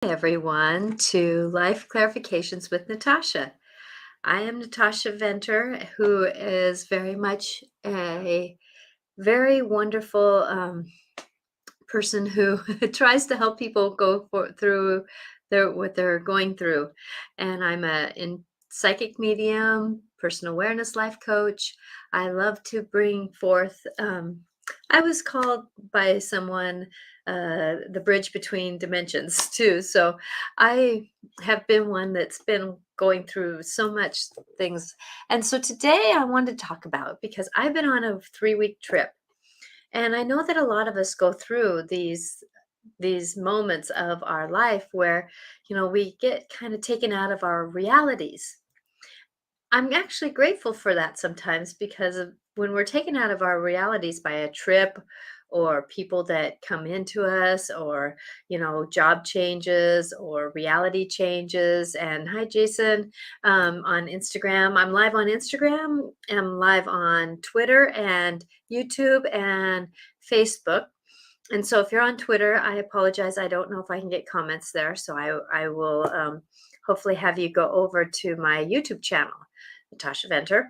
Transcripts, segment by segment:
Everyone to Life Clarifications with Natasha. I am Natasha Venter, who is very much a very wonderful person who tries to help people through what they're going through. And I'm a in psychic medium, personal awareness life coach. I love to bring forth. I was called by someone the bridge between dimensions too. So I have been one that's been going through so much things. And so today I wanted to talk about because I've been on a 3-week trip, and I know that a lot of us go through these moments of our life where, we get kind of taken out of our realities. I'm actually grateful for that sometimes because of when we're taken out of our realities by a trip or people that come into us or, job changes or reality changes. And hi, Jason, on Instagram. I'm live on Instagram. I'm live on Twitter and YouTube and Facebook. And so if you're on Twitter, I apologize. I don't know if I can get comments there. So I will hopefully have you go over to my YouTube channel, Natasha Venter,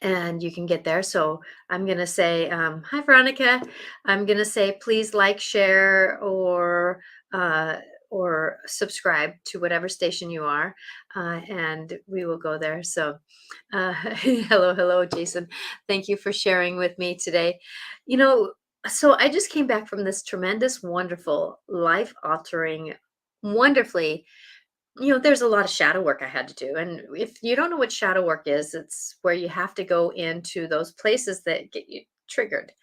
and you can get there. So I'm going to say, hi, Veronica. I'm going to say, please like, share, uh, or subscribe to whatever station you are, and we will go there. So hello, Jason. Thank you for sharing with me today. You know, so I just came back from this tremendous, wonderful, life altering, wonderfully, there's a lot of shadow work I had to do. And if you don't know what shadow work is, it's where you have to go into those places that get you triggered,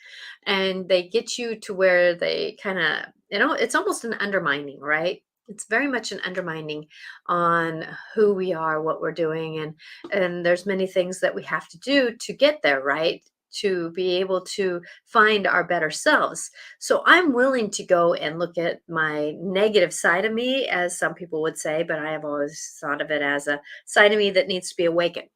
and they get you to where they kind of, it's almost an undermining, right? It's very much an undermining on who we are, what we're doing, and there's many things that we have to do to get there, right? To be able to find our better selves. So I'm willing to go and look at my negative side of me, as some people would say, but I have always thought of it as a side of me that needs to be awakened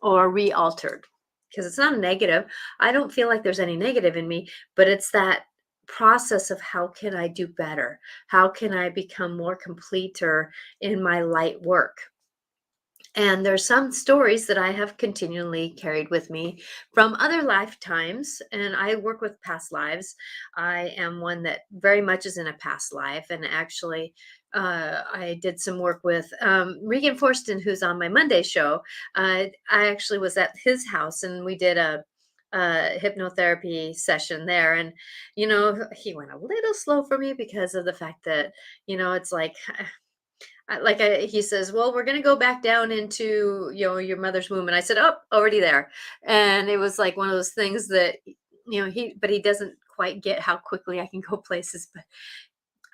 or re-altered, because it's not a negative. I don't feel like there's any negative in me, but it's that process of how can I do better? How can I become more complete or in my light work? And there's some stories that I have continually carried with me from other lifetimes, and I work with past lives. I am one that very much is in a past life, and actually, I did some work with Regan Forston, who's on my Monday show. I actually was at his house, and we did a hypnotherapy session there, and he went a little slow for me because of the fact that it's like he says, well, we're going to go back down into, your mother's womb. And I said, oh, already there. And it was like one of those things that, but he doesn't quite get how quickly I can go places. But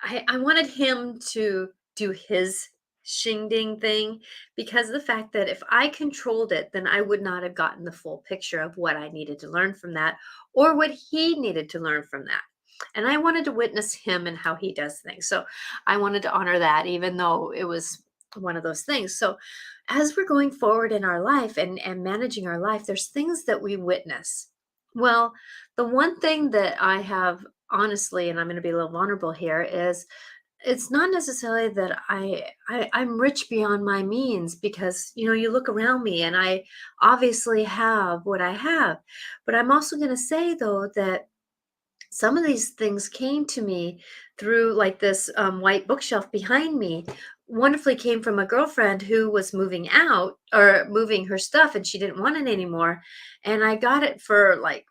I wanted him to do his shing ding thing, because of the fact that if I controlled it, then I would not have gotten the full picture of what I needed to learn from that or what he needed to learn from that. And I wanted to witness him and how he does things. So I wanted to honor that, even though it was one of those things. So as we're going forward in our life and managing our life, there's things that we witness. Well, the one thing that I have, honestly, and I'm going to be a little vulnerable here, is it's not necessarily that I'm rich beyond my means, because you look around me and I obviously have what I have. But I'm also going to say, though, that some of these things came to me through, like, this white bookshelf behind me wonderfully came from a girlfriend who was moving out or moving her stuff, and she didn't want it anymore. And I got it for, like,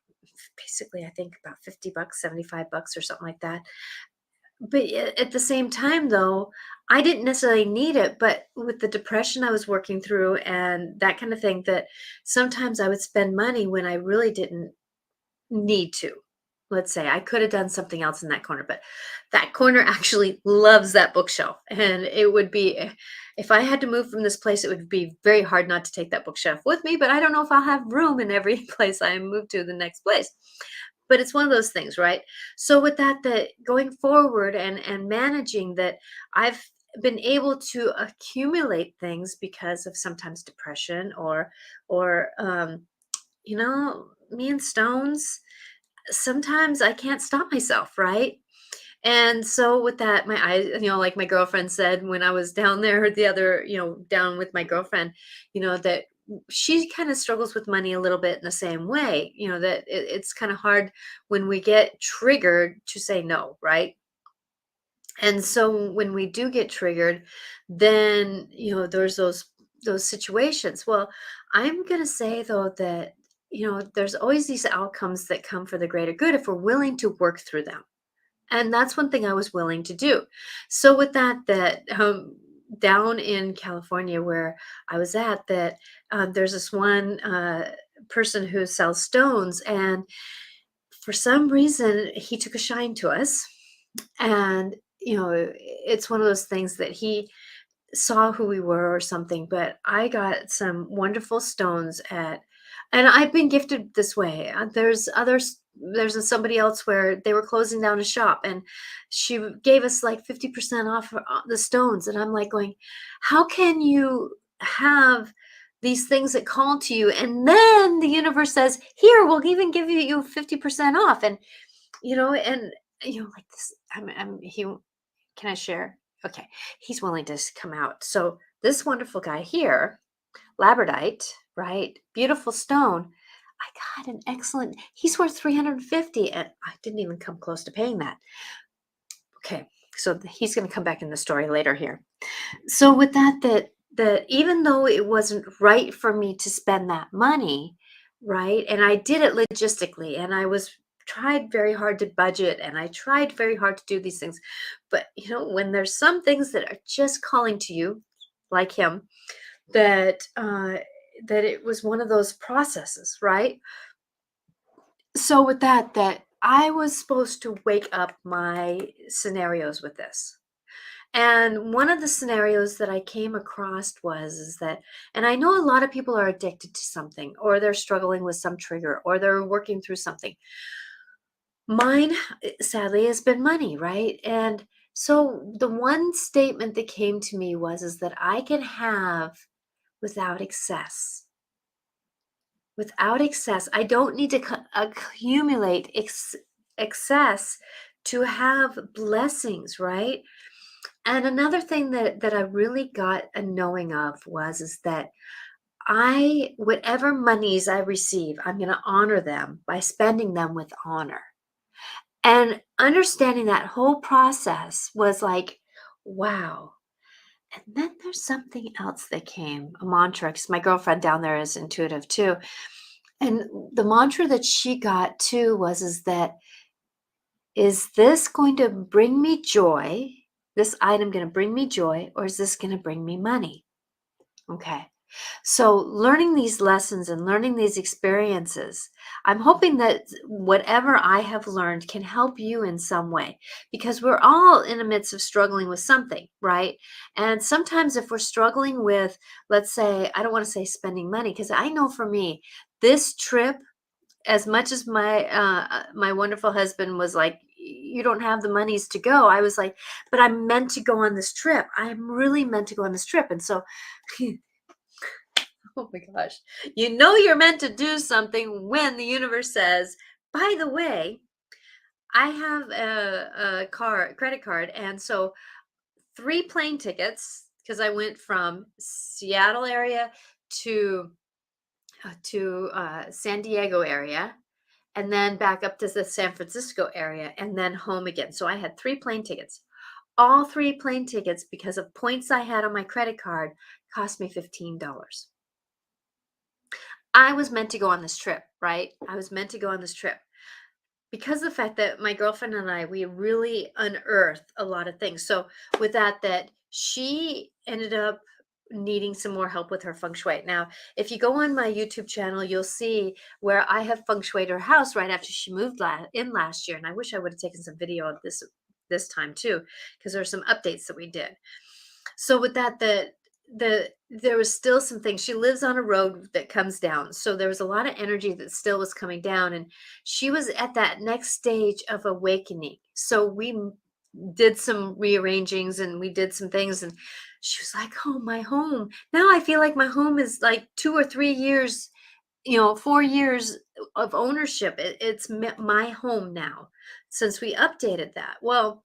basically, I think about 50 bucks, 75 bucks or something like that. But at the same time, though, I didn't necessarily need it, but with the depression I was working through and that kind of thing, that sometimes I would spend money when I really didn't need to. Let's say I could have done something else in that corner, but that corner actually loves that bookshelf. And it would be, if I had to move from this place, it would be very hard not to take that bookshelf with me. But I don't know if I'll have room in every place I move to the next place. But it's one of those things, right? So with that going forward and managing that, I've been able to accumulate things because of sometimes depression or me and stones, sometimes I can't stop myself, right? And so with that, my eyes, like my girlfriend said when I was down there the other, down with my girlfriend, that she kind of struggles with money a little bit in the same way, that it's kind of hard when we get triggered to say no, right? And so when we do get triggered, then, there's those situations. Well, I'm going to say though that, there's always these outcomes that come for the greater good if we're willing to work through them. And that's one thing I was willing to do. So with that down in California where I was at, that there's this one person who sells stones, and for some reason he took a shine to us. And it's one of those things that he saw who we were or something, but I got some wonderful stones and I've been gifted this way. There's others, there's somebody else where they were closing down a shop and she gave us like 50% off the stones. And I'm like going, how can you have these things that call to you? And then the universe says, here, we'll even give you 50% off. And, and, like this, can I share? Okay. He's willing to come out. So this wonderful guy here, labradorite, right? Beautiful stone. I got an excellent, he's worth 350 and I didn't even come close to paying that. Okay. So he's going to come back in the story later here. So with that even though it wasn't right for me to spend that money, right? And I did it logistically and I was tried very hard to budget and I tried very hard to do these things. But when there's some things that are just calling to you, like him, that it was one of those processes, right? So with that I was supposed to wake up my scenarios with this. And one of the scenarios that I came across was is that, and I know a lot of people are addicted to something, or they're struggling with some trigger, or they're working through something. Mine, sadly, has been money, right? And so the one statement that came to me was is that I can have without excess. Without excess, I don't need to accumulate excess to have blessings, right? And another thing that I really got a knowing of was is that I whatever monies I receive, I'm going to honor them by spending them with honor. And understanding that whole process was like, wow. And then there's something else that came, a mantra, because my girlfriend down there is intuitive too. And the mantra that she got too was is this going to bring me joy? This item going to bring me joy, or is this going to bring me money? Okay. So learning these lessons and learning these experiences, I'm hoping that whatever I have learned can help you in some way, because we're all in the midst of struggling with something, right? And sometimes if we're struggling with, let's say, I don't want to say spending money, because I know for me, this trip, as much as my wonderful husband was like, you don't have the monies to go, I was like, but I'm meant to go on this trip. I'm really meant to go on this trip. And so oh my gosh, you're meant to do something when the universe says, by the way, I have a credit card, and so 3 plane tickets, because I went from Seattle area to San Diego area, and then back up to the San Francisco area, and then home again. So I had 3 plane tickets. All 3 plane tickets, because of points I had on my credit card, cost me $15. I was meant to go on this trip, right? I was meant to go on this trip because of the fact that my girlfriend and I, we really unearthed a lot of things. So with that she ended up needing some more help with her feng shui. Now, if you go on my YouTube channel, you'll see where I have feng shuied her house right after she moved in last year. And I wish I would have taken some video of this time too, because there are some updates that we did. So with there was still some things. She lives on a road that comes down, so there was a lot of energy that still was coming down, and she was at that next stage of awakening. So we did some rearrangings and we did some things, and she was like, oh, my home now, I feel like my home is like 2 or 3 years, 4 years of ownership. It's my home now since we updated that. Well,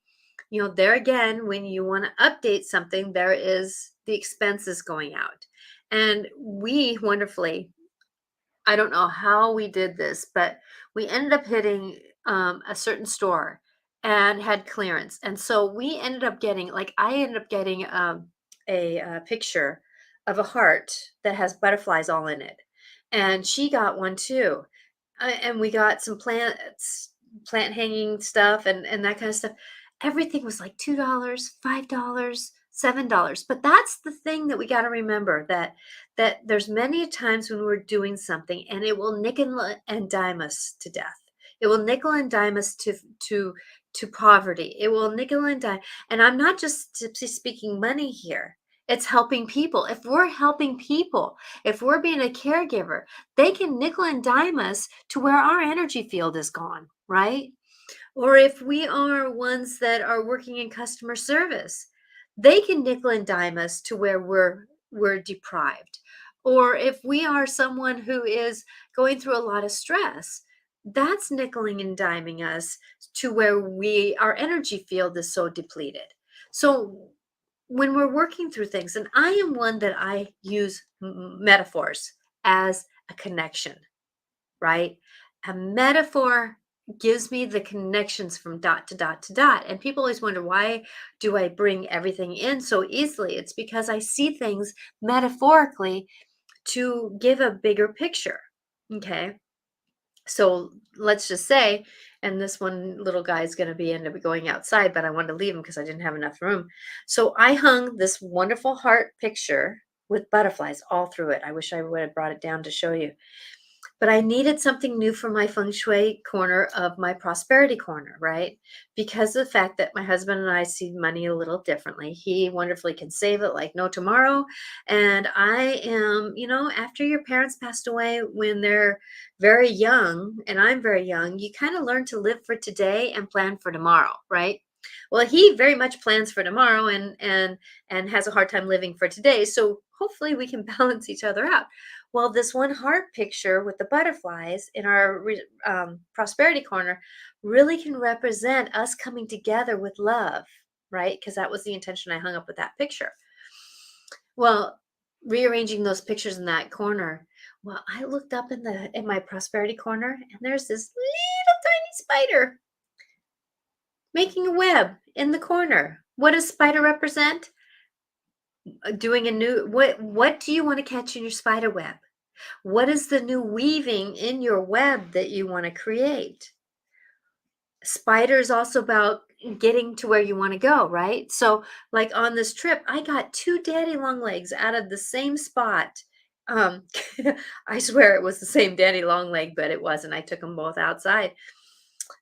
There again, when you want to update something, there is the expenses going out. And we wonderfully, I don't know how we did this, but we ended up hitting a certain store and had clearance. And so we ended up getting, like, I ended up getting a picture of a heart that has butterflies all in it. And she got one too. And we got some plants, plant hanging stuff, and that kind of stuff. Everything was like $2, $5, $7. But that's the thing that we got to remember, that there's many times when we're doing something and it will nickel and dime us to death. It will nickel and dime us to poverty. It will nickel and dime. And I'm not just speaking money here. It's helping people. If we're helping people, if we're being a caregiver, they can nickel and dime us to where our energy field is gone, right? Or if we are ones that are working in customer service, they can nickel and dime us to where we're deprived. Or if we are someone who is going through a lot of stress, that's nickeling and diming us to where our energy field is so depleted. So when we're working through things, and I am one that I use metaphors as a connection, right? A metaphor gives me the connections from dot to dot to dot. And people always wonder, why do I bring everything in so easily? It's because I see things metaphorically to give a bigger picture. Okay. So let's just say, and this one little guy is going to be end up going outside, but I wanted to leave him because I didn't have enough room. So I hung this wonderful heart picture with butterflies all through it. I wish I would have brought it down to show you. But I needed something new for my feng shui corner of my prosperity corner, right? Because of the fact that my husband and I see money a little differently. He wonderfully can save it like no tomorrow. And I am, after your parents passed away when they're very young, and I'm very young, you kind of learn to live for today and plan for tomorrow, right? Well, he very much plans for tomorrow and has a hard time living for today. So hopefully we can balance each other out. Well, this one heart picture with the butterflies in our prosperity corner really can represent us coming together with love, right? Because that was the intention I hung up with that picture. Well, rearranging those pictures in that corner, well, I looked up in my prosperity corner, and there's this little tiny spider making a web in the corner. What does spider represent? Doing a new what do you want to catch in your spider web? What is the new weaving in your web that you want to create? Spider is also about getting to where you want to go, right? So, like on this trip, I got two daddy long legs out of the same spot. Um, I swear it was the same daddy long leg, but it wasn't. I took them both outside.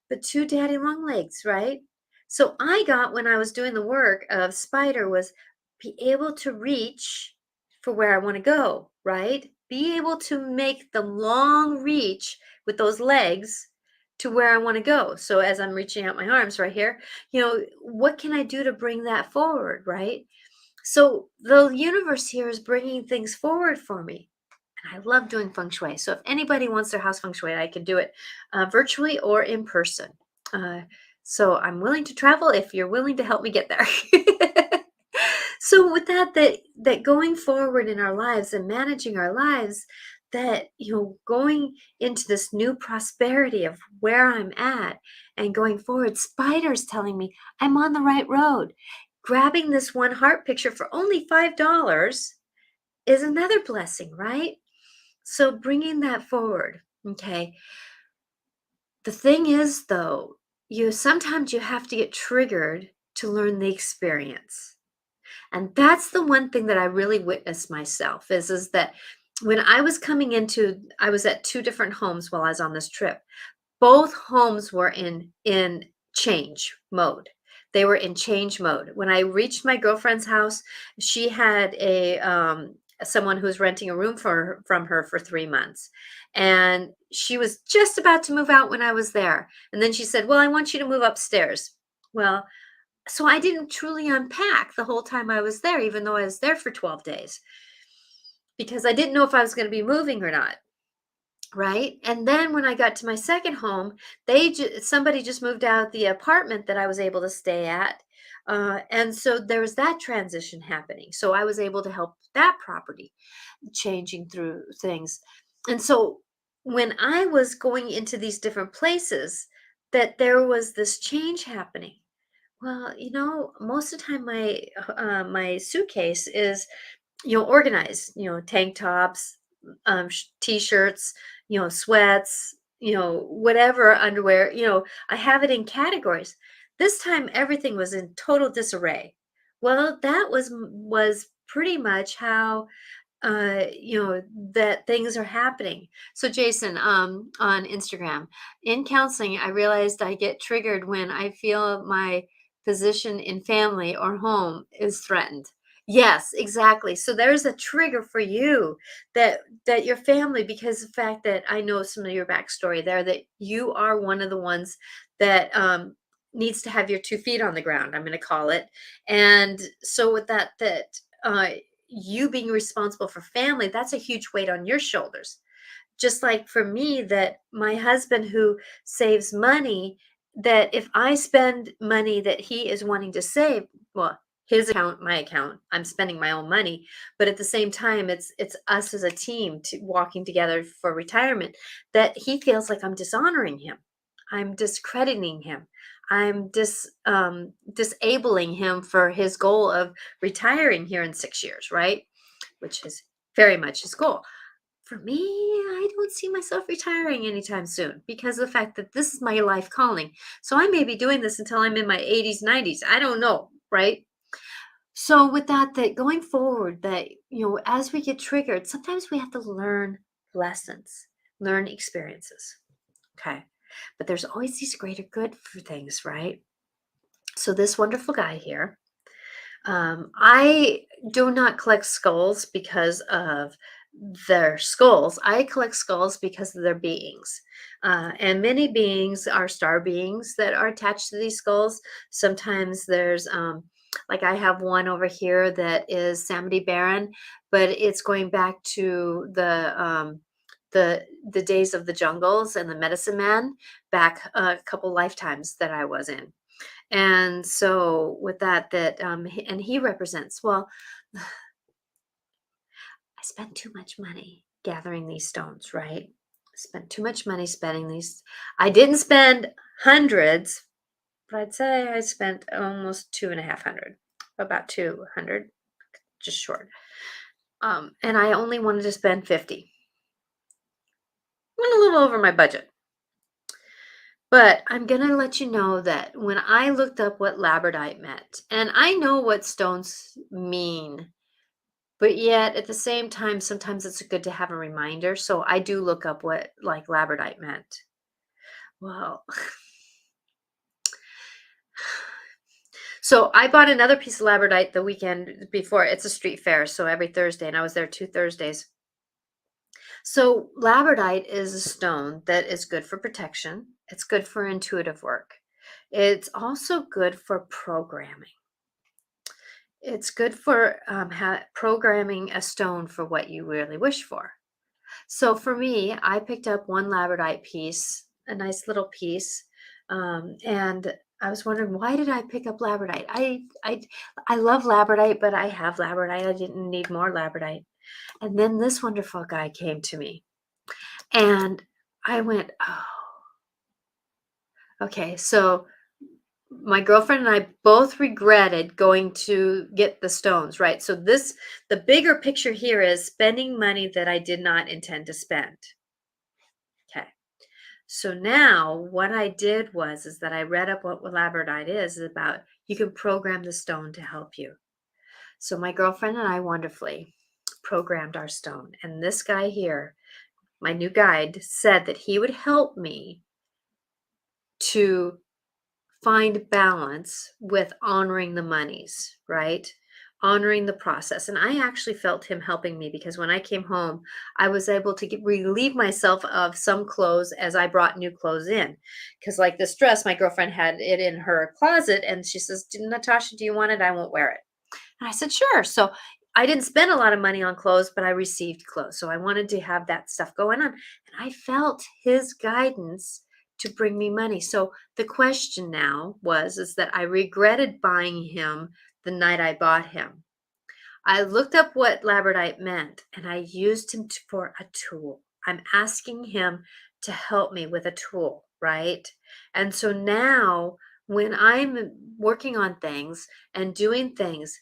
But two daddy long legs, right? So I got, when I was doing the work of spider, was be able to reach for where I want to go, right? Be able to make the long reach with those legs to where I want to go. So as I'm reaching out my arms right here, what can I do to bring that forward, right? So the universe here is bringing things forward for me. And I love doing feng shui. So if anybody wants their house feng shui, I can do it virtually or in person. Uh, so I'm willing to travel if you're willing to help me get there. So with that going forward in our lives and managing our lives, that going into this new prosperity of where I'm at and going forward, spiders telling me I'm on the right road. Grabbing this one heart picture for only $5 is another blessing, right? So bringing that forward, okay. The thing is, though, sometimes you have to get triggered to learn the experience. And that's the one thing that I really witnessed myself is that when I was I was at two different homes while I was on this trip. Both homes were in change mode. They were in change mode. When I reached my girlfriend's house, she had a someone who was renting a room from her for 3 months. And she was just about to move out when I was there. And then she said, "Well, I want you to move upstairs." Well, so I didn't truly unpack the whole time I was there, even though I was there for 12 days, because I didn't know if I was going to be moving or not. Right? And then when I got to my second home, somebody just moved out the apartment that I was able to stay at. And so there was that transition happening. So I was able to help that property changing through things. And so when I was going into these different places, that there was this change happening. Well, most of the time my suitcase is organized, tank tops, t-shirts, sweats, whatever underwear, I have it in categories. This time everything was in total disarray. Well, that was pretty much how that things are happening. So Jason, on Instagram, in counseling, I realized I get triggered when I feel my position in family or home is threatened. Yes, exactly. So there's a trigger for you, that your family, because the fact that I know some of your backstory there, that you are one of the ones that needs to have your 2 feet on the ground, I'm going to call it. And so with that uh you being responsible for family, that's a huge weight on your shoulders. Just like for me, that my husband who saves money, that if I spend money that he is wanting to save, well, his account, my account, I'm spending my own money, but at the same time, it's us as a team to walking together for retirement, that he feels like I'm dishonoring him. I'm discrediting him. I'm disabling him for his goal of retiring here in 6 years, right? Which is very much his goal. For me, I don't see myself retiring anytime soon because of the fact that this is my life calling. So I may be doing this until I'm in my 80s, 90s. I don't know, right? So with that going forward, that as we get triggered, sometimes we have to learn lessons, learn experiences. Okay. But there's always these greater good for things, right? So this wonderful guy here, I do not collect skulls because of their skulls. I collect skulls because of their beings. And many beings are star beings that are attached to these skulls. Sometimes there's, like I have one over here that is Samedi Baron, but it's going back to the days of the jungles and the medicine man, back a couple lifetimes that I was in. And so with and he represents, well, I spent too much money gathering these stones, right? Spent too much money spending these. I didn't spend hundreds, but I'd say I spent almost 2.5 hundred, about 200, just short. And I only wanted to spend 50. Went a little over my budget. But I'm going to let you know that when I looked up what labradorite meant, and I know what stones mean, but yet at the same time, sometimes it's good to have a reminder. So I do look up what like labradorite meant. Well, so I bought another piece of labradorite the weekend before. It's a street fair, so every Thursday, and I was there 2 Thursdays. So labradorite is a stone that is good for protection. It's good for intuitive work. It's also good for programming. It's good for programming a stone for what you really wish for. So for me, I picked up one labradorite piece, a nice little piece, and I was wondering, why did I pick up labradorite? I love labradorite, but I have labradorite. I didn't need more labradorite. And then this wonderful guy came to me, and I went, oh, okay. So my girlfriend and I both regretted going to get the stones, right? So the bigger picture here is spending money that I did not intend to spend. Okay. So now what I did is that I read up what labradorite is about. You can program the stone to help you. So my girlfriend and I wonderfully programmed our stone. And this guy here, my new guide, said that he would help me to find balance with honoring the monies, right? Honoring the process. And I actually felt him helping me because when I came home, I was able to relieve myself of some clothes as I brought new clothes in. Because, like this dress, my girlfriend had it in her closet and she says, Natasha, do you want it? I won't wear it. And I said, sure. So I didn't spend a lot of money on clothes, but I received clothes. So I wanted to have that stuff going on. And I felt his guidance to bring me money. So the question now is that I regretted buying him the night I bought him. I looked up what labradorite meant and I used him for a tool. I'm asking him to help me with a tool, right? And so now when I'm working on things and doing things,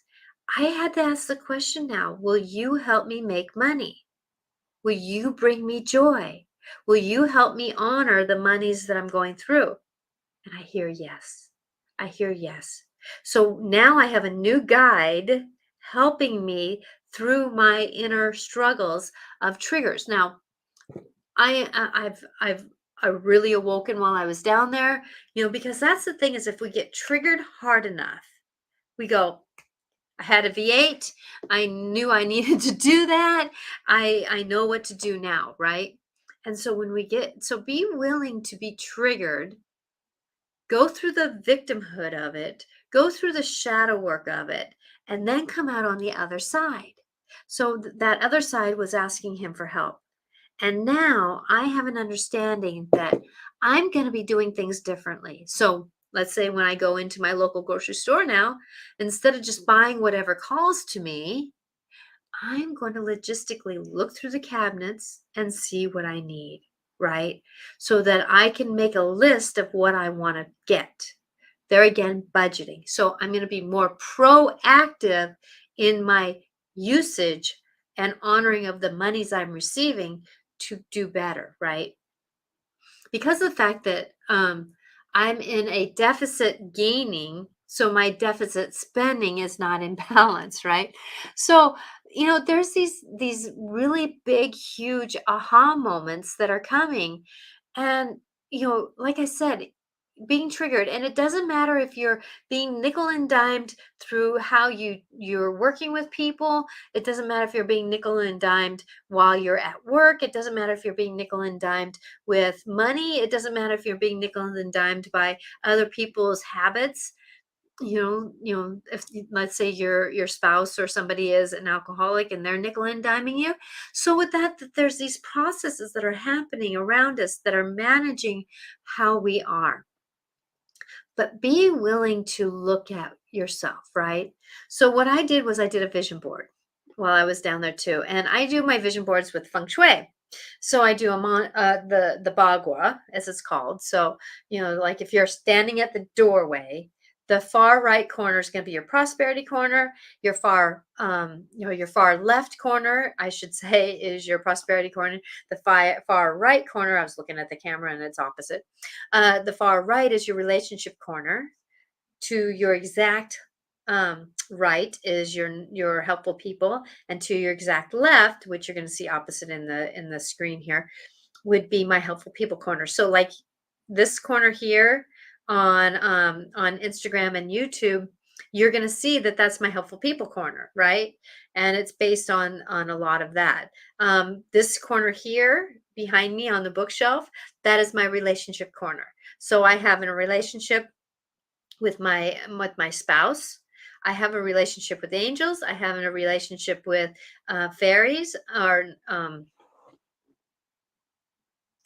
I had to ask the question now, will you help me make money? Will you bring me joy? Will you help me honor the monies that I'm going through? And I hear yes. I hear yes. So now I have a new guide helping me through my inner struggles of triggers. Now, I've I really awoken while I was down there, because that's the thing is if we get triggered hard enough, we go, I had a V8. I knew I needed to do that. I know what to do now, right? And so be willing to be triggered, go through the victimhood of it, go through the shadow work of it, and then come out on the other side. So that other side was asking him for help. And now I have an understanding that I'm going to be doing things differently. So let's say when I go into my local grocery store now, instead of just buying whatever calls to me, I'm going to logistically look through the cabinets and see what I need, right? So that I can make a list of what I want to get. There again, budgeting. So I'm going to be more proactive in my usage and honoring of the monies I'm receiving to do better, right? Because of the fact that I'm in a deficit gaining, so my deficit spending is not in balance, right? So, there's these really big, huge aha moments that are coming. And, like I said, being triggered, and it doesn't matter if you're being nickel and dimed through how you're working with people. It doesn't matter if you're being nickel and dimed while you're at work. It doesn't matter if you're being nickel and dimed with money. It doesn't matter if you're being nickel and dimed by other people's habits. If let's say your spouse or somebody is an alcoholic and they're nickel and diming you. So with that, there's these processes that are happening around us that are managing how we are, but being willing to look at yourself, right? So what I did was I did a vision board while I was down there too, and I do my vision boards with feng shui. So I do them on the bagua, as it's called. So like if you're standing at the doorway, the far right corner is going to be your prosperity corner. Your far left corner, I should say, is your prosperity corner. The far right corner, I was looking at the camera and it's opposite. The far right is your relationship corner. To your exact right is your helpful people, and to your exact left, which you're going to see opposite in the screen here, would be my helpful people corner. So like this corner here on Instagram and YouTube, you're going to see that that's my helpful people corner, right? And it's based on a lot of that. This corner here behind me on the bookshelf, that is my relationship corner. So I have a relationship with my spouse. I have a relationship with angels. I have a relationship with fairies, or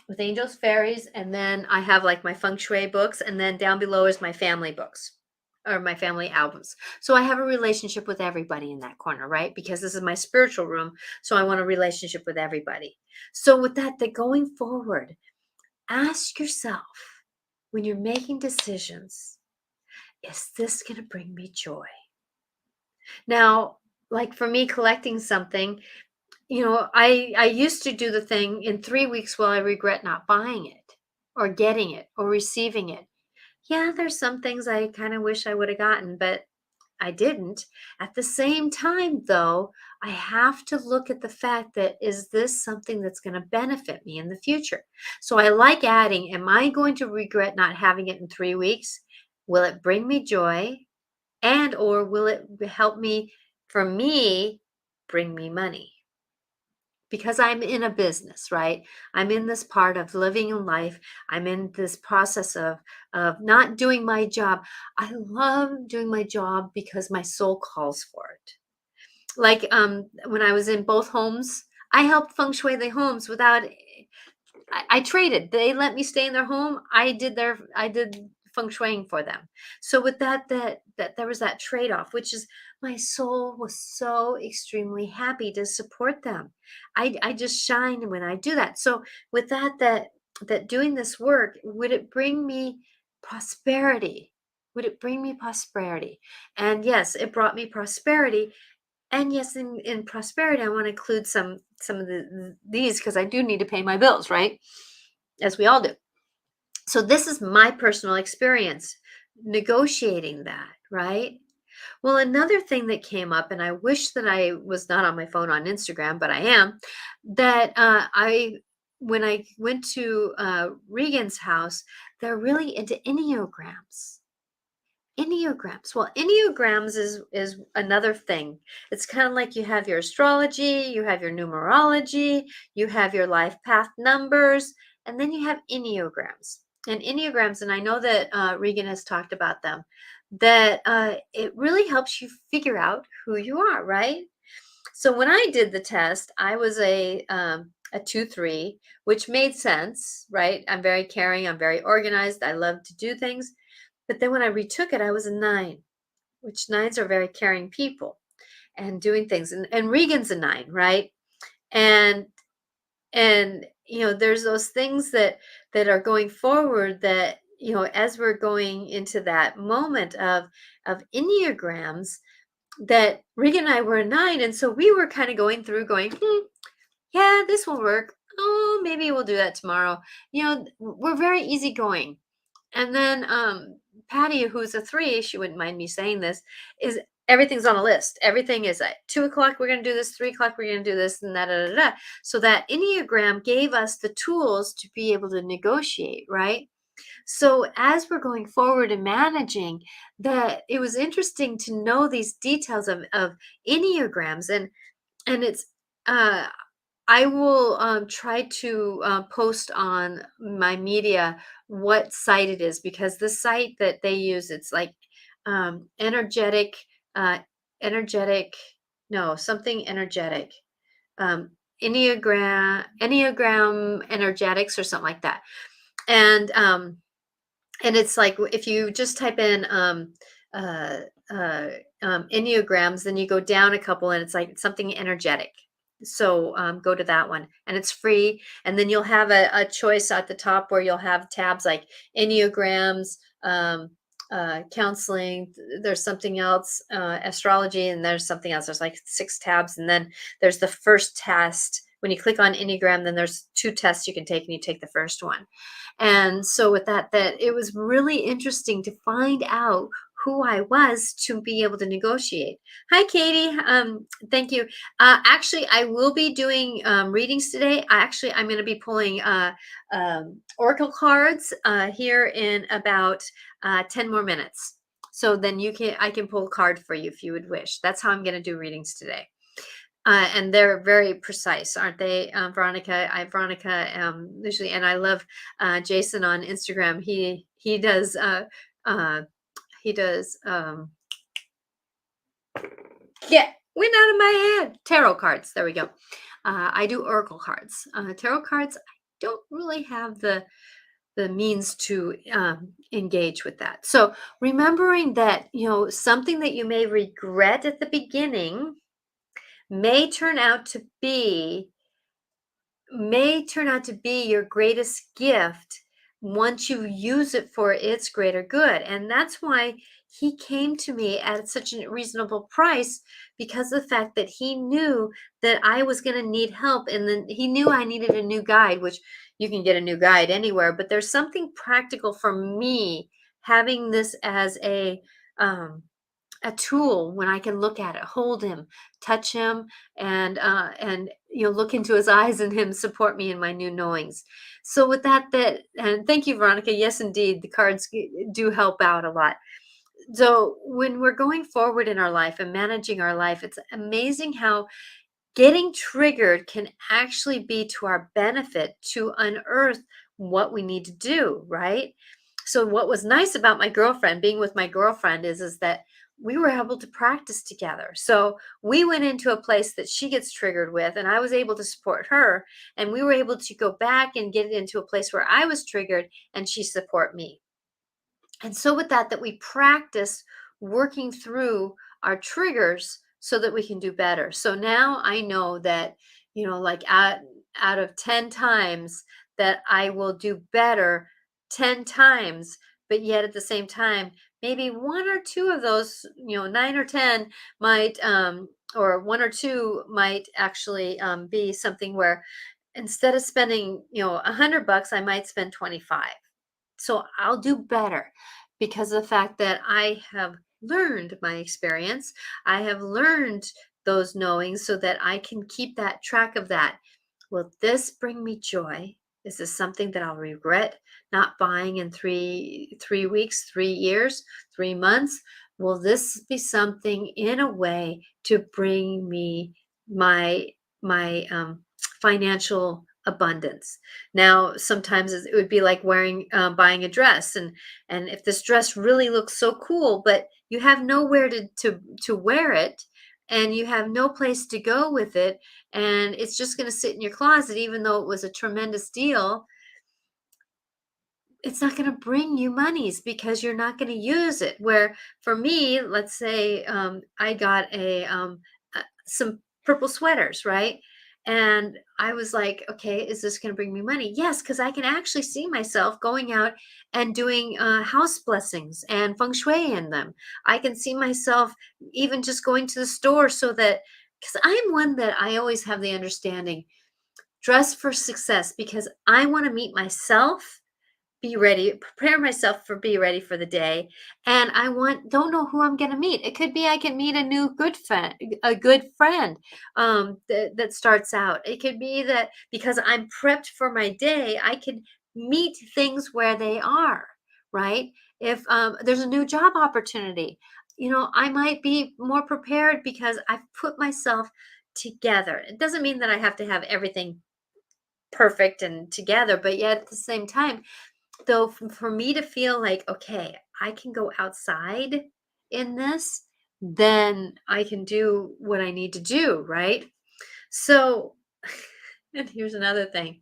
with angels, fairies, and then I have like my feng shui books, and then down below is my family books or my family albums. So I have a relationship with everybody in that corner, right? Because this is my spiritual room, so I want a relationship with everybody. So with that going forward, ask yourself when you're making decisions, is this going to bring me joy? Now, like for me collecting something, I used to do the thing in 3 weeks while I regret not buying it or getting it or receiving it. Yeah, there's some things I kind of wish I would have gotten, but I didn't. At the same time, though, I have to look at the fact that is this something that's going to benefit me in the future? So I like adding, am I going to regret not having it in 3 weeks? Will it bring me joy? And or will it help me, for me, bring me money? Because I'm in a business, right? I'm in this part of living in life. I'm in this process of not doing my job. I love doing my job because my soul calls for it. Like when I was in both homes, I helped feng shui the homes without I traded. They let me stay in their home. I did feng shuiing for them. So with that there was that trade-off, which is my soul was so extremely happy to support them. I just shine when I do that. So with that doing this work, would it bring me prosperity? Would it bring me prosperity? And yes, it brought me prosperity. And yes, in prosperity, I want to include some of these because I do need to pay my bills, right? As we all do. So this is my personal experience negotiating that, right? Well, another thing that came up, and I wish that I was not on my phone on Instagram, but I am, that I when I went to Regan's house, they're really into Enneagrams. Enneagrams. Well, Enneagrams is another thing. It's kind of like you have your astrology, you have your numerology, you have your life path numbers, and then you have Enneagrams. And Enneagrams, and I know that Regan has talked about them, that it really helps you figure out who you are, right? So when I did the test, I was a 2-3, which made sense, right? I'm very caring, I'm very organized, I love to do things. But then when I retook it, I was a 9, which nines are very caring people and doing things. And Regan's a 9, right? And there's those things that are going forward that, as we're going into that moment of Enneagrams, that Regan and I were a 9. And so we were kind of going through going, yeah, this will work. Oh, maybe we'll do that tomorrow. We're very easygoing. And then Patty, who's a 3, she wouldn't mind me saying this, is everything's on a list. Everything is at 2 o'clock, we're going to do this, 3 o'clock, we're going to do this, and da, da, da, da. So that Enneagram gave us the tools to be able to negotiate, right? So as we're going forward and managing, that it was interesting to know these details of Enneagrams. And it's uh I will try to post on my media what site it is, because the site that they use, it's like energetic, uh, energetic, no, something energetic, um, Enneagram energetics or something like that. And it's like if you just type in uh, uh, Enneagrams, then you go down a couple and it's like something energetic. So go to that one and it's free. And then you'll have a choice at the top where you'll have tabs like Enneagrams, counseling. There's something else, astrology, and there's something else. There's like 6 tabs. And then there's the first test. When you click on Enneagram, then there's 2 tests you can take, and you take the first one. And so with that it was really interesting to find out who I was to be able to negotiate. Hi, Katie. Thank you. Actually, I will be doing readings today. I'm going to be pulling oracle cards here in about 10 more minutes. So then I can pull a card for you if you would wish. That's how I'm going to do readings today. And they're very precise, aren't they, Veronica? Veronica usually, and I love Jason on Instagram. He does uh, he does yeah, went out of my head. Tarot cards. There we go. I do oracle cards. Tarot cards. I don't really have the means to engage with that. So remembering that something that you may regret at the beginning may turn out to be your greatest gift once you use it for its greater good. And that's why he came to me at such a reasonable price, because of the fact that he knew that I was going to need help. And then he knew I needed a new guide, which you can get a new guide anywhere, but there's something practical for me having this as a tool when I can look at it, hold him, touch him, and look into his eyes and him support me in my new knowings. So with that and thank you, Veronica. Yes, indeed, the cards do help out a lot. So when we're going forward in our life and managing our life, it's amazing how getting triggered can actually be to our benefit to unearth what we need to do, right? So what was nice about my girlfriend, being with my girlfriend, is that we were able to practice together. So we went into a place that she gets triggered with, and I was able to support her. And we were able to go back and get into a place where I was triggered and she support me. And so with that we practice working through our triggers so that we can do better. So now I know that, like out of 10 times that I will do better 10 times, but yet at the same time, maybe one or two of those, 9 or 10 might or one or two might actually be something where instead of spending, $100, I might spend 25. So I'll do better because of the fact that I have learned my experience. I have learned those knowings so that I can keep that track of that. Will this bring me joy? Is this something that I'll regret not buying in three weeks, 3 years, 3 months? Will this be something in a way to bring me my financial abundance? Now, sometimes it would be like buying a dress, and if this dress really looks so cool, but you have nowhere to wear it, and you have no place to go with it, and it's just going to sit in your closet, even though it was a tremendous deal, it's not going to bring you monies because you're not going to use it. Where for me, let's say I got some purple sweaters, right? And I was like, okay, is this going to bring me money? Yes, because I can actually see myself going out and doing house blessings and feng shui in them. I can see myself even just going to the store so that, because I'm one that I always have the understanding, dress for success, because I want to meet myself, be ready, prepare myself for be ready for the day. And I don't know who I'm going to meet. It could be I can meet a good friend that starts out. It could be that because I'm prepped for my day, I can meet things where they are, right? If there's a new job opportunity, I might be more prepared because I've put myself together. It doesn't mean that I have to have everything perfect and together, but yet at the same time, though, for me to feel like, okay, I can go outside in this, then I can do what I need to do, right? So, and here's another thing.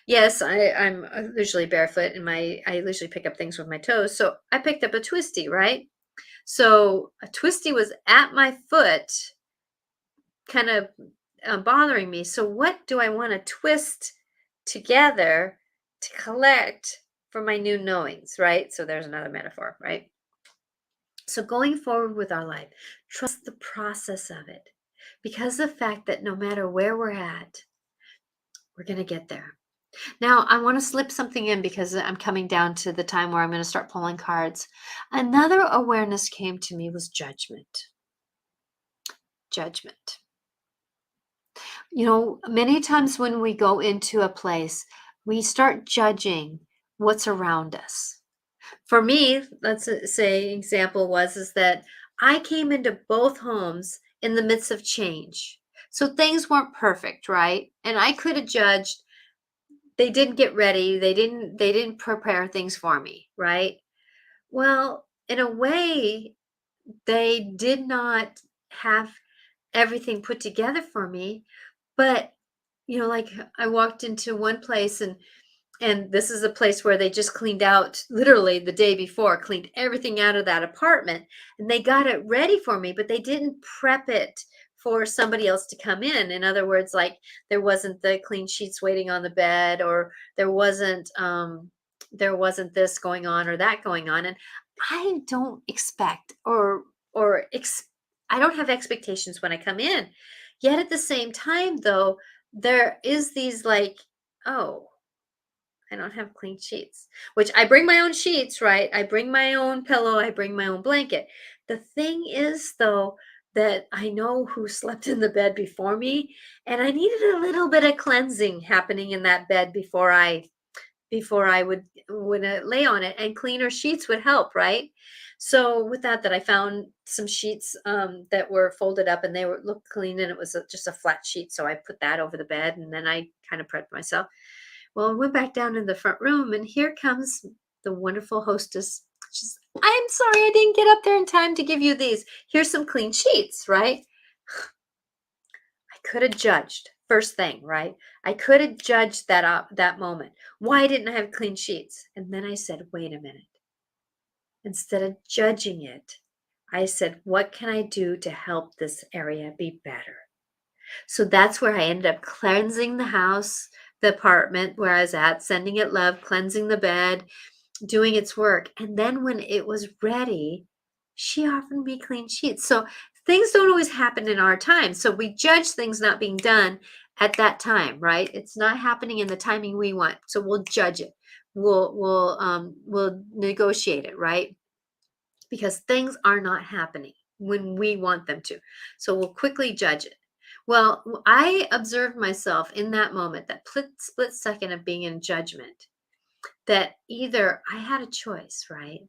Yes, I'm usually barefoot and I usually pick up things with my toes. So I picked up a twisty, right? So a twisty was at my foot, kind of bothering me. So what do I want to twist together to collect for my new knowings, right? So there's another metaphor, right? So going forward with our life, trust the process of it, because the fact that no matter where we're at, we're going to get there. Now, I want to slip something in because I'm coming down to the time where I'm going to start pulling cards. Another awareness came to me was judgment. Judgment. Many times when we go into a place, we start judging what's around us. For me, let's say example is that I came into both homes in the midst of change. So things weren't perfect, right? And I could have judged they didn't get ready, they didn't prepare things for me, right? Well, in a way, they did not have everything put together for me, but like I walked into one place, and this is a place where they just cleaned out literally the day before, cleaned everything out of that apartment, and they got it ready for me, but they didn't prep it for somebody else to come in. In other words, like there wasn't the clean sheets waiting on the bed, or there wasn't this going on or that going on. And I don't expect or ex- I don't have expectations when I come in. Yet at the same time though, there is these like, oh, I don't have clean sheets, which I bring my own sheets, right? I bring my own pillow, I bring my own blanket. The thing is, though, that I know who slept in the bed before me, and I needed a little bit of cleansing happening in that bed before I would lay on it, and cleaner sheets would help, right? So with that I found some sheets that were folded up and they were looked clean, and it was just a flat sheet, so I put that over the bed, and then I kind of prepped myself. Well, I went back down in the front room, and here comes the wonderful hostess I'm sorry I didn't get up there in time to give you these. Here's some clean sheets, right? I could have judged first thing, right? I could have judged that moment. Why didn't I have clean sheets? And then I said, wait a minute. Instead of judging it, I said, what can I do to help this area be better? So that's where I ended up cleansing the house, the apartment where I was at, sending it love, cleansing the bed, doing its work. And then when it was ready, she offered me clean sheets. So things don't always happen in our time. So we judge things not being done at that time, right? It's not happening in the timing we want. So we'll judge it. We'll negotiate it, right? Because things are not happening when we want them to. So we'll quickly judge it. Well, I observed myself in that moment, that split second of being in judgment, that either I had a choice, right?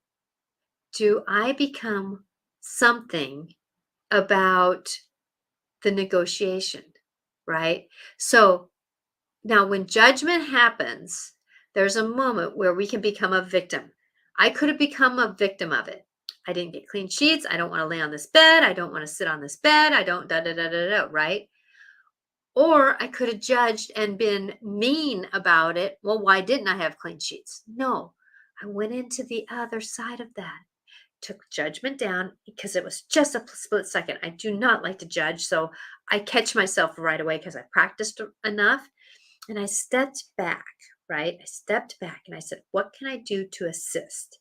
Do I become something about the negotiation, right? So now when judgment happens, there's a moment where we can become a victim. I could have become a victim of it. I didn't get clean sheets. I don't want to lay on this bed. I don't want to sit on this bed. I don't da da da da da, right? Or I could have judged and been mean about it. Well, why didn't I have clean sheets? No, I went into the other side of that, took judgment down because it was just a split second. I do not like to judge. So I catch myself right away because I practiced enough. And I stepped back, right? I stepped back and I said, what can I do to assist?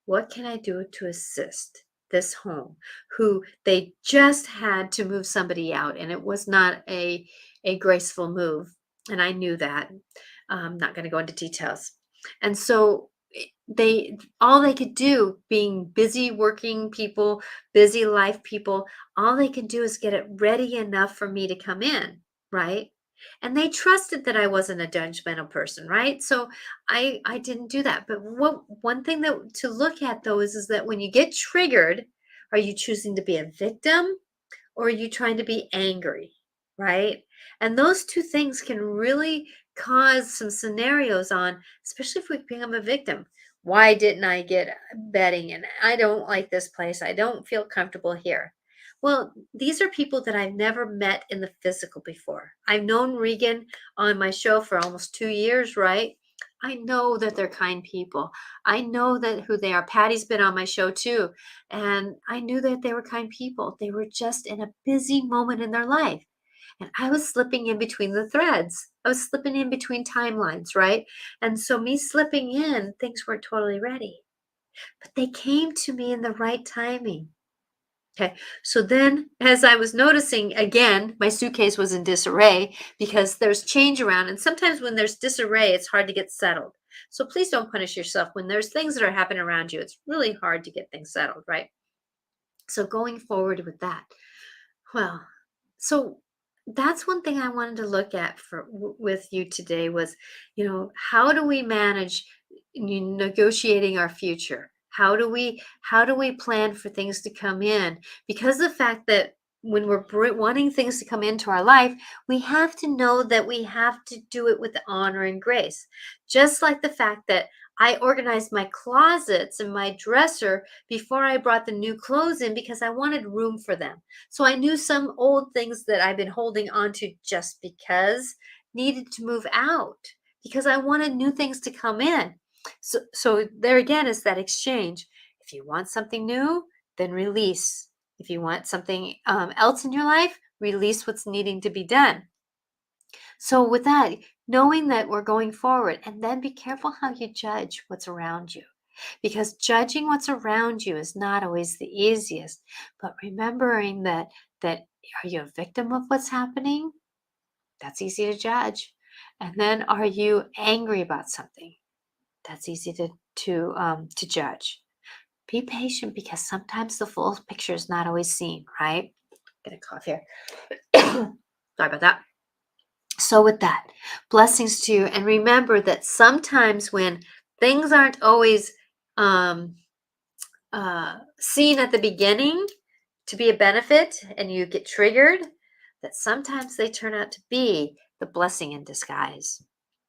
What can I do to assist this home who they just had to move somebody out? And it was not a graceful move. And I knew that. I'm not going to go into details. And so they all they could do, being busy working people, busy life people, all they could do is get it ready enough for me to come in, right? And they trusted that I wasn't a judgmental person, right? So I didn't do that. But what one thing that to look at though is that when you get triggered, are you choosing to be a victim or are you trying to be angry, right? And those two things can really cause some scenarios on, especially if we become a victim. Why didn't I get bedding? And I don't like this place. I don't feel comfortable here. Well, these are people that I've never met in the physical before. I've known Regan on my show for almost 2 years, right? I know that they're kind people. I know that who they are. Patty's been on my show too. And I knew that they were kind people. They were just in a busy moment in their life. And I was slipping in between the threads. I was slipping in between timelines, right? And so me slipping in, things weren't totally ready. But they came to me in the right timing. Okay. So then, as I was noticing, again, my suitcase was in disarray because there's change around. And sometimes when there's disarray, it's hard to get settled. So please don't punish yourself. When there's things that are happening around you, it's really hard to get things settled, right? So going forward with that, well, so that's one thing I wanted to look at with you today was, how do we manage negotiating our future? How do we plan for things to come in? Because the fact that when we're wanting things to come into our life, we have to know that we have to do it with honor and grace. Just like the fact that I organized my closets and my dresser before I brought the new clothes in because I wanted room for them. So I knew some old things that I've been holding on to just because needed to move out because I wanted new things to come in. So there again is that exchange. If you want something new, then release. If you want something else in your life, release what's needing to be done. So with that, knowing that we're going forward, and then be careful how you judge what's around you. Because judging what's around you is not always the easiest, but remembering that are you a victim of what's happening? That's easy to judge. And then are you angry about something? That's easy to judge. Be patient because sometimes the full picture is not always seen, right? Get a cough here. Sorry about that. So with that, blessings to you. And remember that sometimes when things aren't always um, seen at the beginning to be a benefit and you get triggered, that sometimes they turn out to be the blessing in disguise.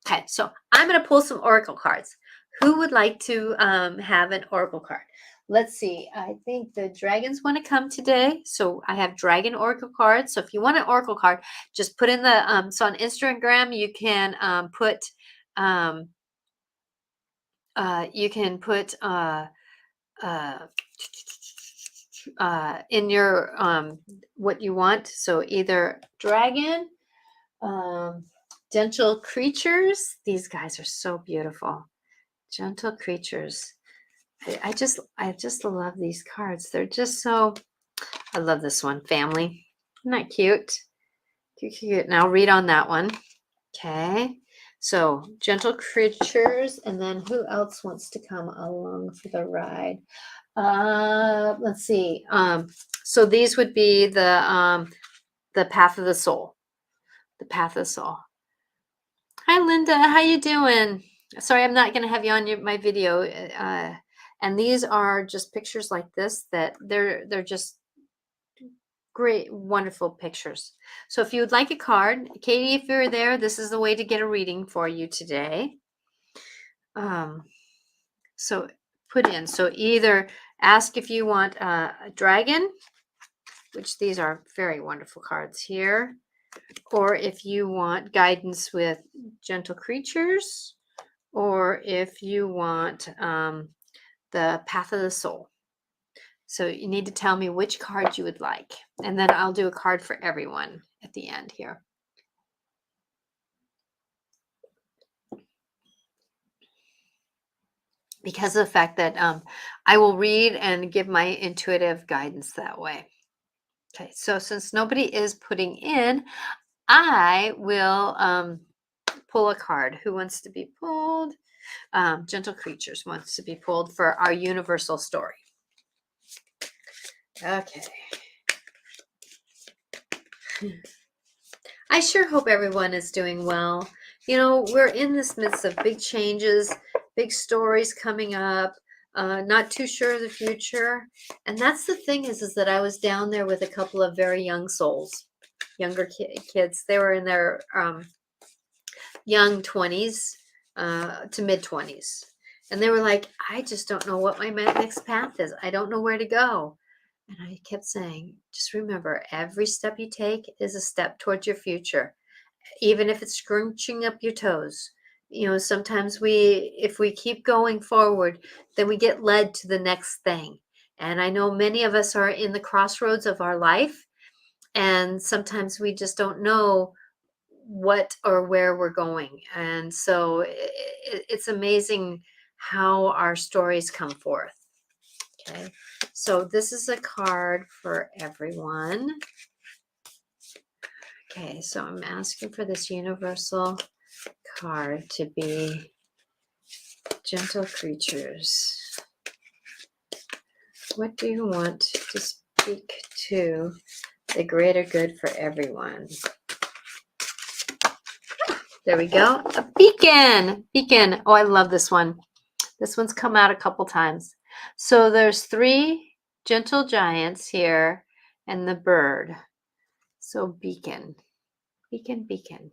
Okay, so I'm going to pull some oracle cards. Who would like to have an oracle card? Let's see. I think the dragons want to come today. So I have dragon oracle cards. So if you want an oracle card, just put in the, so on Instagram, you can put, um, you can put uh, in your, what you want. So either dragon, um, gentle creatures. These guys are so beautiful. Gentle creatures. I just love these cards. They're just so, I love this one. Family. Isn't that cute? Cute, cute. Now read on that one. Okay. So gentle creatures. And then who else wants to come along for the ride? Let's see. So these would be the path of the soul. The path of the soul. Hi, Linda. How you doing? Sorry, I'm not going to have you on my video. And these are just pictures like this that they're just great, wonderful pictures. So if you would like a card, Katie, if you're there, this is the way to get a reading for you today. So put in. So either ask if you want a dragon, which these are very wonderful cards here, or if you want guidance with gentle creatures, or if you want the path of the soul. So you need to tell me which card you would like, and then I'll do a card for everyone at the end here. Because of the fact that I will read and give my intuitive guidance that way. Okay, so since nobody is putting in, I will pull a card. Who wants to be pulled? Gentle Creatures wants to be pulled for our universal story. Okay. I sure hope everyone is doing well. You know, we're in this midst of big changes, big stories coming up, not too sure of the future. And that's the thing is that I was down there with a couple of very young souls, younger kids. They were in their young 20s to mid 20s. And they were like, I just don't know what my next path is. I don't know where to go. And I kept saying, just remember, every step you take is a step towards your future, even if it's scrunching up your toes. You know, sometimes if we keep going forward, then we get led to the next thing. And I know many of us are in the crossroads of our life, and sometimes we just don't know what or where we're going. And so it's amazing how our stories come forth. Okay, so this is a card for everyone. Okay, so I'm asking for this universal card to be gentle creatures. What do you want to speak to the greater good for everyone? There we go. A beacon. Beacon. Oh, I love this one. This one's come out a couple times. So there's 3 gentle giants here and the bird. So beacon. Beacon, beacon.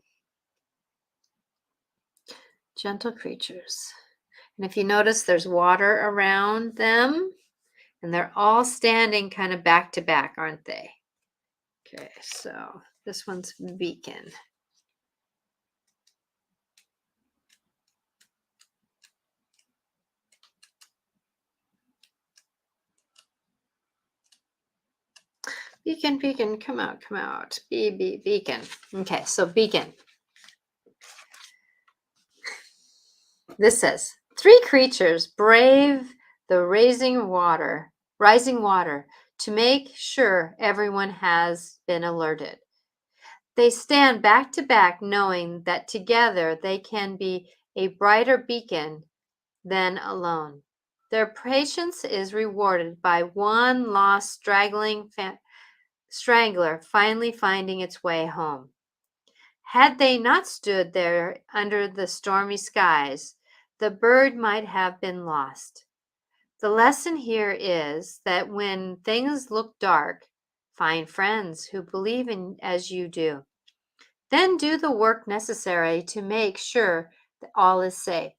Gentle creatures. And if you notice, there's water around them, and they're all standing kind of back to back, aren't they? Okay, so this one's beacon. Beacon, beacon, come out, come out. Beacon. Okay, so beacon. This says, 3 creatures brave the rising water to make sure everyone has been alerted. They stand back to back, knowing that together they can be a brighter beacon than alone. Their patience is rewarded by one lost straggling strangler finally finding its way home. Had they not stood there under the stormy skies, the bird might have been lost. The lesson here is that when things look dark, find friends who believe in as you do. Then do the work necessary to make sure that all is safe.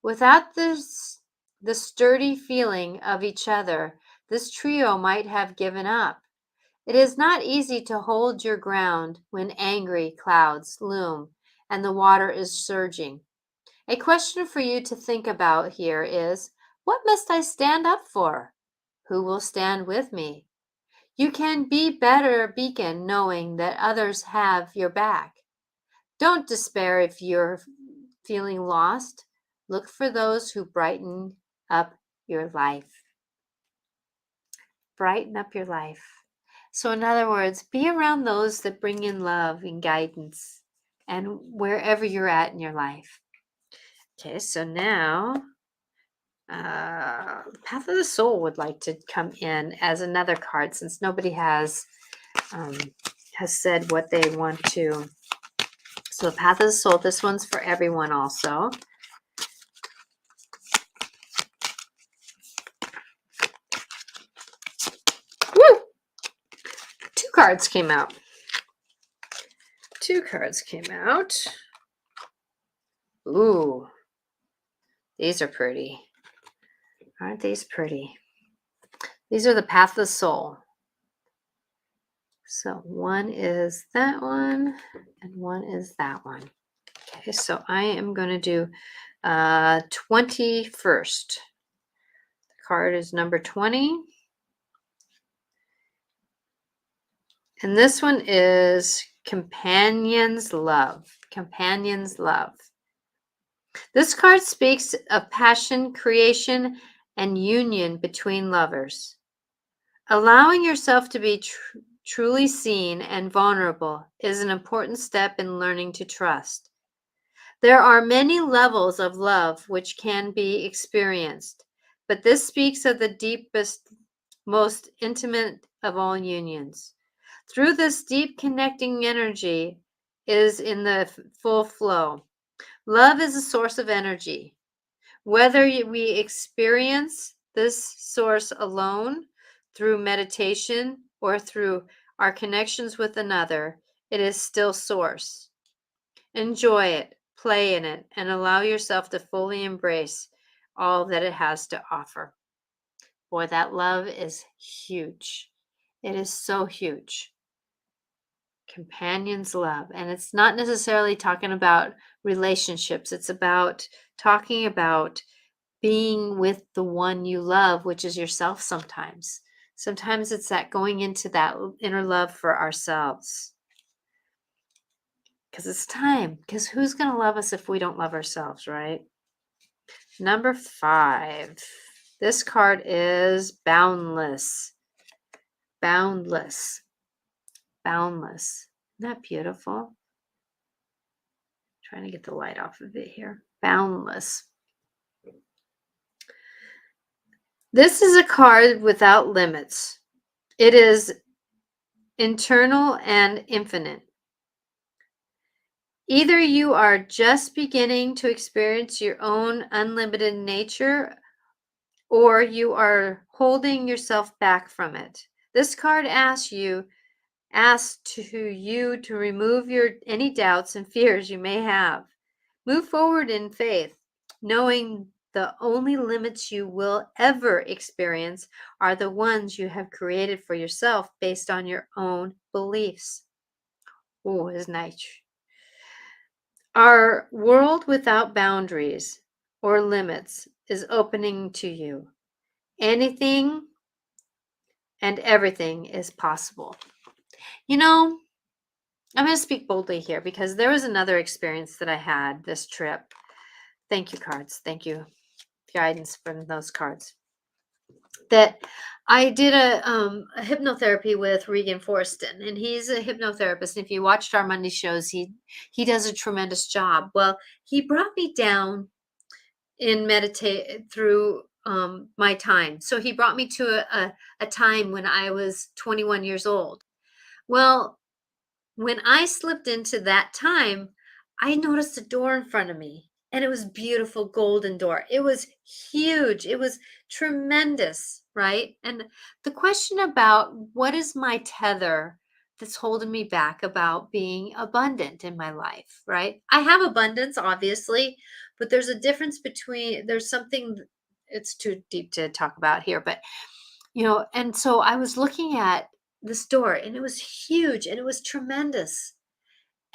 Without the sturdy feeling of each other, this trio might have given up. It is not easy to hold your ground when angry clouds loom and the water is surging. A question for you to think about here is, what must I stand up for? Who will stand with me? You can be better beacon knowing that others have your back. Don't despair if you're feeling lost. Look for those who brighten up your life. Brighten up your life. So, in other words, be around those that bring in love and guidance and wherever you're at in your life. Okay, so now Path of the Soul would like to come in as another card since nobody um, has said what they want to. So, the Path of the Soul, this one's for everyone also. Woo! Two cards came out. Two cards came out. Ooh, these are pretty. Aren't these pretty? These are the Path of the Soul. So one is that one, and one is that one. Okay, so I am going to do 21st. The card is number 20. And this one is Companion's Love. Companion's Love. This card speaks of passion, creation, and union between lovers. Allowing yourself to be truly seen and vulnerable is an important step in learning to trust. There are many levels of love which can be experienced, but this speaks of the deepest, most intimate of all unions. Through this deep connecting energy is in the full flow. Love is a source of energy. Whether we experience this source alone, through meditation, or through our connections with another, it is still source. Enjoy it, play in it, and allow yourself to fully embrace all that it has to offer. Boy, that love is huge. It is so huge. Companion's love. And it's not necessarily talking about relationships, it's about talking about being with the one you love, which is yourself sometimes. Sometimes it's that going into that inner love for ourselves. Because it's time. Because who's going to love us if we don't love ourselves, right? Number 5. This card is Boundless. Boundless. Boundless. Isn't that beautiful? Trying to get the light off of it here. Boundless. This is a card without limits. It is internal and infinite. Either you are just beginning to experience your own unlimited nature, or you are holding yourself back from it. This card asks you to remove any doubts and fears you may have. Move forward in faith, knowing the only limits you will ever experience are the ones you have created for yourself based on your own beliefs. Oh, isn't that true? Our world without boundaries or limits is opening to you. Anything and everything is possible. You know, I'm going to speak boldly here because there was another experience that I had this trip. Thank you, cards. Thank you, guidance from those cards. That I did a hypnotherapy with Regan Forston, and he's a hypnotherapist. And if you watched our Monday shows, he does a tremendous job. Well, he brought me down in meditate through my time. So he brought me to a time when I was 21 years old. Well, when I slipped into that time, I noticed a door in front of me, and it was beautiful golden door. It was huge. It was tremendous, right? And the question about what is my tether that's holding me back about being abundant in my life, right? I have abundance, obviously, but there's a difference between, there's something, it's too deep to talk about here, but and so I was looking at the store and it was huge and it was tremendous.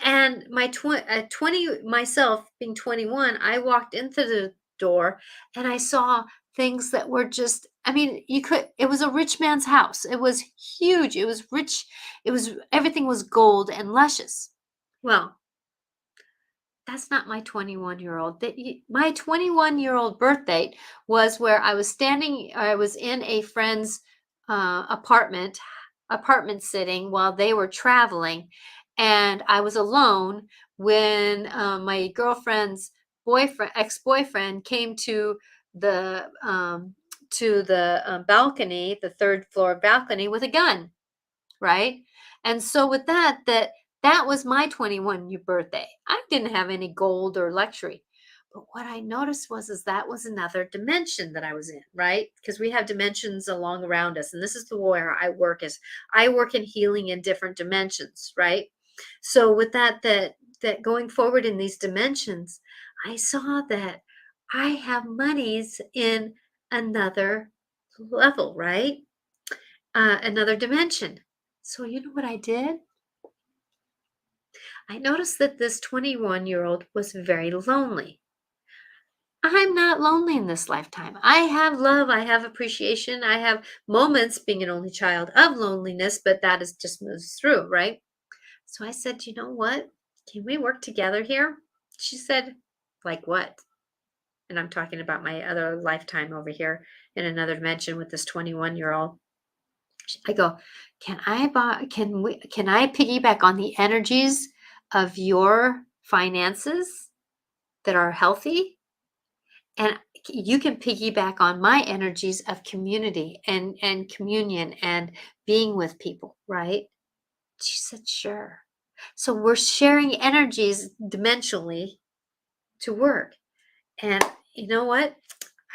And my 20, myself being 21, I walked into the door and I saw things that were just, I mean, it was a rich man's house. It was huge. It was rich. Everything was gold and luscious. Well, that's not my 21-year-old. My 21-year-old birthday was where I was in a friend's apartment sitting while they were traveling, and I was alone when my girlfriend's ex-boyfriend came to the balcony, the third floor balcony, with a gun, right? And so with that was my 21 year birthday. I didn't have any gold or luxury. But what I noticed is that was another dimension that I was in, right? Because we have dimensions along around us. And this is the where I work in healing in different dimensions, right? So with that going forward in these dimensions, I saw that I have monies in another level, right? Another dimension. So, you know what I did? I noticed that this 21-year-old was very lonely. I'm not lonely in this lifetime. I have love, I have appreciation, I have moments being an only child of loneliness, but that is just moves through, right? So I said, you know what? Can we work together here? She said, like what? And I'm talking about my other lifetime over here in another dimension with this 21-year-old. I go, can I piggyback on the energies of your finances that are healthy? And you can piggyback on my energies of community and communion and being with people, right? She said, sure. So we're sharing energies dimensionally to work. And you know what?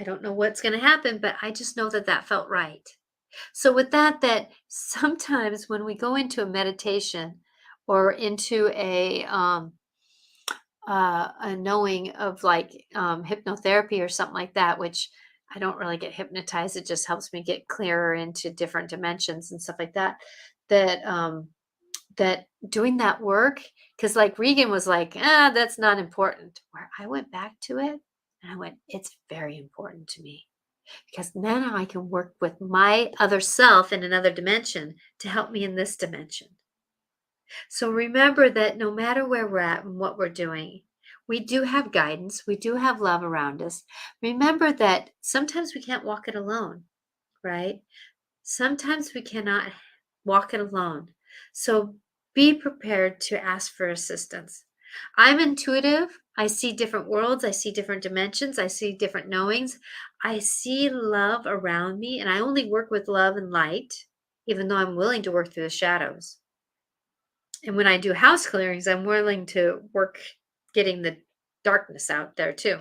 I don't know what's going to happen, but I just know that felt right. So with that sometimes when we go into a meditation or into a knowing of like hypnotherapy or something like that, which I don't really get hypnotized, it just helps me get clearer into different dimensions and stuff like that. That doing that work, because like Regan was like, that's not important. Where I went back to it and I went, it's very important to me because then I can work with my other self in another dimension to help me in this dimension. So remember that no matter where we're at and what we're doing, we do have guidance, we do have love around us. Remember that sometimes we can't walk it alone, right? Sometimes we cannot walk it alone. So be prepared to ask for assistance. I'm intuitive. I see different worlds. I see different dimensions. I see different knowings. I see love around me, and I only work with love and light, even though I'm willing to work through the shadows. And when I do house clearings, I'm willing to work getting the darkness out there too.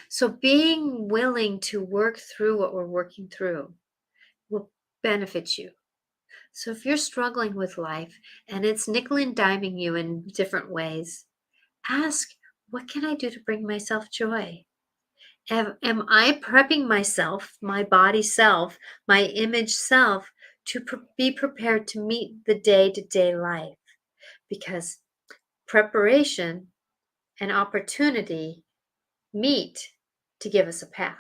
So being willing to work through what we're working through will benefit you. So if you're struggling with life and it's nickel and diming you in different ways, ask, what can I do to bring myself joy? Am I prepping myself, my body self, my image self, to be prepared to meet the day-to-day life? Because preparation and opportunity meet to give us a path.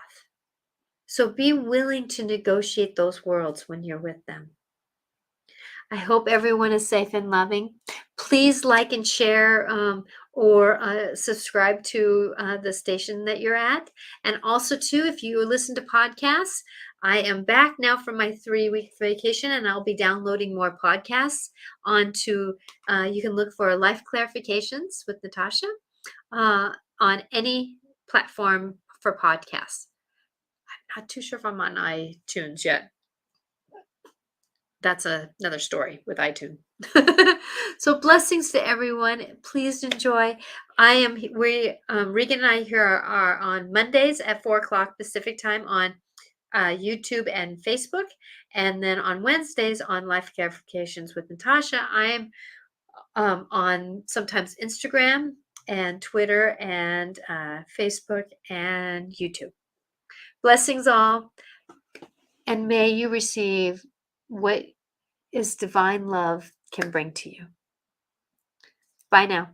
So be willing to negotiate those worlds when you're with them. I hope everyone is safe and loving. Please like and share or subscribe to the station that you're at. And also, too, if you listen to podcasts, I am back now from my 3-week vacation and I'll be downloading more podcasts onto, you can look for Life Clarifications with Natasha on any platform for podcasts. I'm not too sure if I'm on iTunes yet. That's another story with iTunes. So blessings to everyone. Please enjoy. Regan and I here are on Mondays at 4 o'clock Pacific time on YouTube and Facebook. And then on Wednesdays on Life Clarifications with Natasha, I'm on sometimes Instagram and Twitter and Facebook and YouTube. Blessings all, and may you receive what is divine love can bring to you. Bye now.